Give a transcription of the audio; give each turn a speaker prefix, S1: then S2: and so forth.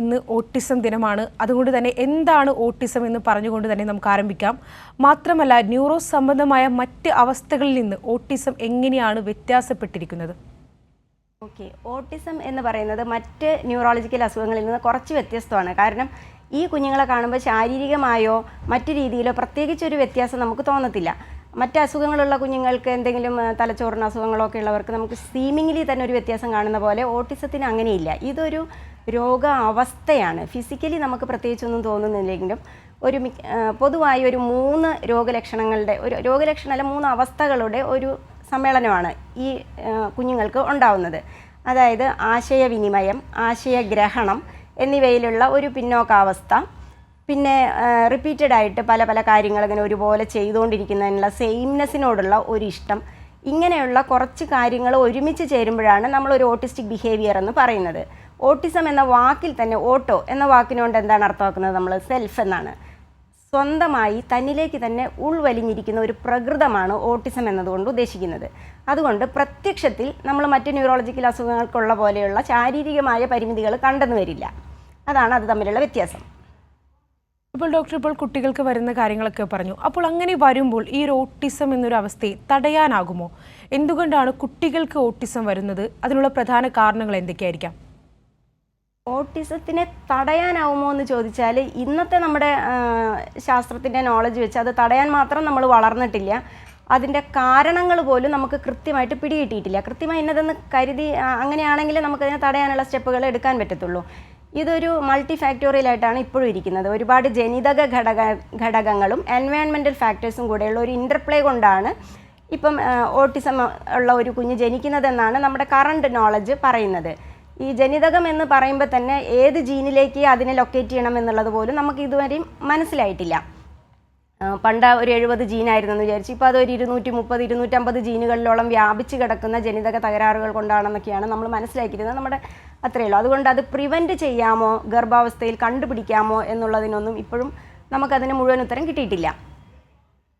S1: ഇന്ന് ഓട്ടിസം ദിനമാണ്. അതുകൊണ്ട് തന്നെ എന്താണ് ഓട്ടിസം എന്ന് പറഞ്ഞുകൊണ്ട് തന്നെ നമുക്ക് ആരംഭിക്കാം. മാത്രമല്ല ന്യൂറോ സംബന്ധമായ മറ്റ് അവസ്ഥകളിൽ നിന്ന് ഓട്ടിസം എങ്ങനെയാണ് വ്യത്യാസപ്പെട്ടിരിക്കുന്നത്?
S2: ഓട്ടിസം എന്ന് പറയുന്നത് മറ്റ് ന്യൂറോളജിക്കൽ അസുഖങ്ങളിൽ നിന്ന് കുറച്ച് വ്യത്യസ്തമാണ്. കാരണം ഈ കുഞ്ഞുങ്ങളെ കാണുമ്പോൾ ശാരീരികമായോ മറ്റു രീതിയിലോ പ്രത്യേകിച്ചൊരു വ്യത്യാസം നമുക്ക് തോന്നത്തില്ല. മറ്റ് അസുഖങ്ങളുള്ള കുഞ്ഞുങ്ങൾക്ക് എന്തെങ്കിലും തലച്ചോറിന് അസുഖങ്ങളൊക്കെ ഉള്ളവർക്ക് നമുക്ക് സീമിംഗ്ലി തന്നെ ഒരു വ്യത്യാസം കാണുന്ന പോലെ ഓട്ടിസത്തിന് അങ്ങനെയില്ല. ഇതൊരു രോഗ അവസ്ഥയാണ്. ഫിസിക്കലി നമുക്ക് പ്രത്യേകിച്ചൊന്നും തോന്നുന്നില്ലെങ്കിലും പൊതുവായി ഒരു 3 രോഗലക്ഷണങ്ങളുടെ രോഗലക്ഷണമല്ല 3 അവസ്ഥകളുടെ ഒരു സമ്മേളനമാണ് ഈ കുഞ്ഞുങ്ങൾക്ക് ഉണ്ടാവുന്നത്. അതായത് ആശയവിനിമയം, ആശയഗ്രഹണം എന്നിവയിലുള്ള ഒരു പിന്നോക്കാവസ്ഥ, പിന്നെ റിപ്പീറ്റഡായിട്ട് പല കാര്യങ്ങൾ ഇങ്ങനെ ഒരുപോലെ ചെയ്തുകൊണ്ടിരിക്കുന്നതിനുള്ള സെയിംനെസ്സിനോടുള്ള ഒരു ഇഷ്ടം, ഇങ്ങനെയുള്ള കുറച്ച് കാര്യങ്ങൾ ഒരുമിച്ച് ചേരുമ്പോഴാണ് നമ്മളൊരു ഓട്ടിസ്റ്റിക് ബിഹേവിയർ എന്ന് പറയുന്നത്. ഓട്ടിസം എന്ന വാക്കിൽ തന്നെ ഓട്ടോ എന്ന വാക്കിനുകൊണ്ട് എന്താണ് അർത്ഥമാക്കുന്നത്? നമ്മൾ സെൽഫ് എന്നാണ്. സ്വന്തമായി തന്നിലേക്ക് തന്നെ ഉൾവലിഞ്ഞിരിക്കുന്ന ഒരു പ്രകൃതമാണ് ഓട്ടിസം എന്നതുകൊണ്ട് ഉദ്ദേശിക്കുന്നത്. അതുകൊണ്ട് പ്രത്യക്ഷത്തിൽ നമ്മൾ മറ്റ് ന്യൂറോളജിക്കൽ അസുഖങ്ങൾക്കുള്ള പോലെയുള്ള ശാരീരികമായ പരിമിതികൾ കണ്ടെന്ന് വരില്ല. അതാണ് അത് തമ്മിലുള്ള വ്യത്യാസം.
S1: ഇപ്പോൾ ഡോക്ടർ കുട്ടികൾക്ക് വരുന്ന കാര്യങ്ങളൊക്കെ പറഞ്ഞു. അപ്പോൾ അങ്ങനെ വരുമ്പോൾ ഈ ഒരു ഓട്ടിസം എന്നൊരു അവസ്ഥയെ തടയാനാകുമോ? എന്തുകൊണ്ടാണ് കുട്ടികൾക്ക് ഓട്ടിസം വരുന്നത്? അതിനുള്ള പ്രധാന കാരണങ്ങൾ എന്തൊക്കെയായിരിക്കാം?
S2: ഓട്ടിസത്തിനെ തടയാനാവുമോ എന്ന് ചോദിച്ചാൽ ഇന്നത്തെ നമ്മുടെ ശാസ്ത്രത്തിൻ്റെ നോളജ് വെച്ച് അത് തടയാൻ മാത്രം നമ്മൾ വളർന്നിട്ടില്ല. അതിൻ്റെ കാരണങ്ങൾ പോലും നമുക്ക് കൃത്യമായിട്ട് പിടികിട്ടിയിട്ടില്ല. കൃത്യമായി ഇന്നതെന്ന് കരുതി അങ്ങനെയാണെങ്കിൽ നമുക്കതിനെ തടയാനുള്ള സ്റ്റെപ്പുകൾ എടുക്കാൻ പറ്റത്തുള്ളൂ. ഇതൊരു മൾട്ടി ഫാക്ടോറിയലായിട്ടാണ് ഇപ്പോഴും ഇരിക്കുന്നത്. ഒരുപാട് ജനിതക ഘടകങ്ങളും എൻവയോൺമെൻറ്റൽ ഫാക്ടേഴ്സും കൂടെയുള്ള ഒരു ഇൻ്റർപ്ലേ കൊണ്ടാണ് ഇപ്പം ഓട്ടിസം ഉള്ള ഒരു കുഞ്ഞ് ജനിക്കുന്നതെന്നാണ് നമ്മുടെ കറണ്ട് നോളജ് പറയുന്നത്. ഈ ജനിതകം എന്ന് പറയുമ്പോൾ തന്നെ ഏത് ജീനിലേക്ക് അതിനെ ലൊക്കേറ്റ് ചെയ്യണം എന്നുള്ളത് പോലും നമുക്ക് ഇതുവരെയും മനസ്സിലായിട്ടില്ല. പണ്ട് ഒരു 70 ജീനായിരുന്നെന്ന് വിചാരിച്ചു, ഇപ്പോൾ അതൊരു 230-250 ജീനുകളിലോളം വ്യാപിച്ച് കിടക്കുന്ന ജനിതക തകരാറുകൾ കൊണ്ടാണെന്നൊക്കെയാണ് നമ്മൾ മനസ്സിലാക്കിയിരുന്നത്. നമ്മുടെ അത്രയേ ഉള്ളൂ. അതുകൊണ്ട് അത് പ്രിവെൻറ്റ് ചെയ്യാമോ, ഗർഭാവസ്ഥയിൽ കണ്ടുപിടിക്കാമോ എന്നുള്ളതിനൊന്നും ഇപ്പോഴും നമുക്കതിന് മുഴുവൻ ഉത്തരം കിട്ടിയിട്ടില്ല.